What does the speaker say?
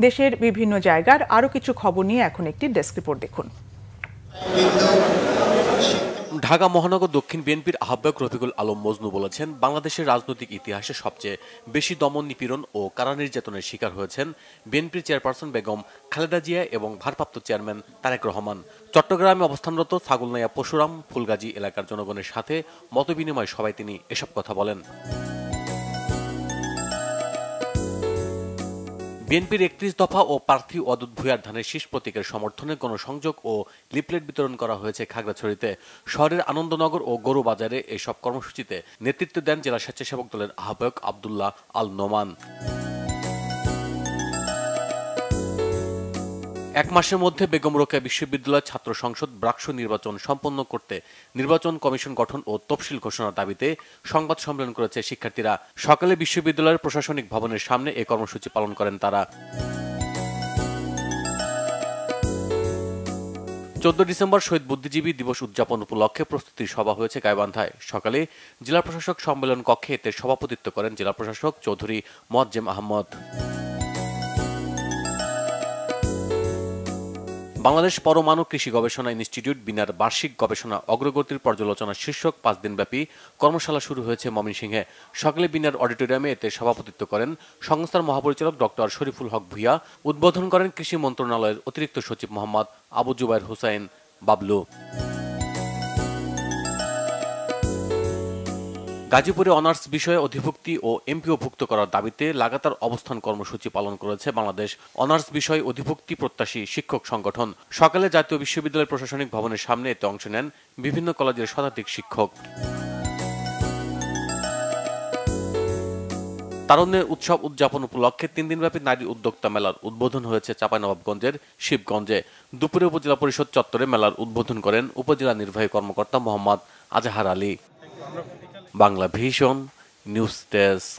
দেশের বিভিন্ন জায়গার আরও কিছু খবর নিয়ে এখন একটি ডেস্ক রিপোর্ট দেখুন। ঢাকা মহানগর দক্ষিণ বিএনপির আহ্বায়ক রফিকুল আলম মজনু বলেছেন, বাংলাদেশের রাজনৈতিক ইতিহাসে সবচেয়ে বেশি দমন নিপীড়ন ও কারা নির্যাতনের শিকার হয়েছেন বিএনপির চেয়ারপারসন বেগম খালেদা জিয়া এবং ভারপ্রাপ্ত চেয়ারম্যান তারেক রহমান। চট্টগ্রামে অবস্থানরত ছাগলনাইয়া পরশুরাম ফুলগাজী এলাকার জনগণের সাথে মতবিনিময় সভায় তিনি এসব কথা বলেন। বিএনপির ৩১ দফা ও প্রার্থী অদূত ভূঁইয়ার ধানের শীষ প্রতীকের সমর্থনে গণসংযোগ ও লিফলেট বিতরণ করা হয়েছে খাগড়াছড়িতে। শহরের আনন্দনগর ও গরুবাজারে এসব কর্মসূচিতে নেতৃত্ব দেন জেলা স্বেচ্ছাসেবক দলের আহ্বায়ক আব্দুল্লাহ আল নোমান। এক মাসের মধ্যে বেগম রোকেয়া বিশ্ববিদ্যালয় ছাত্র সংসদ ব্রাক্স নির্বাচন সম্পন্ন করতে নির্বাচন কমিশন গঠন ও তফসিল ঘোষণার দাবিতে সংবাদ সম্মেলন করেছে শিক্ষার্থীরা। সকালে বিশ্ববিদ্যালয়ের প্রশাসনিক ভবনের সামনে এই কর্মসূচি পালন করেন তারা। 14 ডিসেম্বর শহীদ বুদ্ধিজীবী দিবস উদযাপন উপলক্ষে প্রস্তুতি সভা হয়েছে গাইবান্ধায়। সকালে জেলা প্রশাসক সম্মেলন কক্ষে এতে সভাপতিত্ব করেন জেলা প্রশাসক চৌধুরী মোয়াজ্জেম আহমদ। বাংলাদেশ পরমাণু কৃষি গবেষণা ইনস্টিটিউট বিনার বার্ষিক গবেষণা অগ্রগতির পর্যালোচনা শীর্ষক 5 দিনব্যাপী কর্মশালা শুরু হয়েছে ময়মনসিংহে। সকালে বিনার অডিটোরিয়ামে এতে সভাপতিত্ব করেন সংস্থার মহাপরিচালক ডক্টর শরীফুল হক ভূঁইয়া। উদ্বোধন করেন কৃষি মন্ত্রণালয়ের অতিরিক্ত সচিব মোহাম্মদ আবু জুবায়ের হুসাইন বাবলু। গাজীপুরে অনার্স বিষয়ে অধিভুক্তি ও এমপিওভুক্ত করার দাবিতে লাগাতার অবস্থান কর্মসূচি পালন করেছে বাংলাদেশ অনার্স বিষয় অধিভুক্তি প্রত্যাশী শিক্ষক সংগঠন। সকালে জাতীয় বিশ্ববিদ্যালয়ের প্রশাসনিক ভবনের সামনে এতে অংশ নেন বিভিন্ন কলেজের শতাধিক শিক্ষক। তারুণ্যের উৎসব উদযাপন উপলক্ষে 3 দিনব্যাপী নারী উদ্যোক্তা মেলার উদ্বোধন হয়েছে চাঁপাইনবাবগঞ্জের শিবগঞ্জে। দুপুরে উপজেলা পরিষদ চত্বরে মেলার উদ্বোধন করেন উপজেলা নির্বাহী কর্মকর্তা Mohammad Azhar Ali. Bangla vision news desk.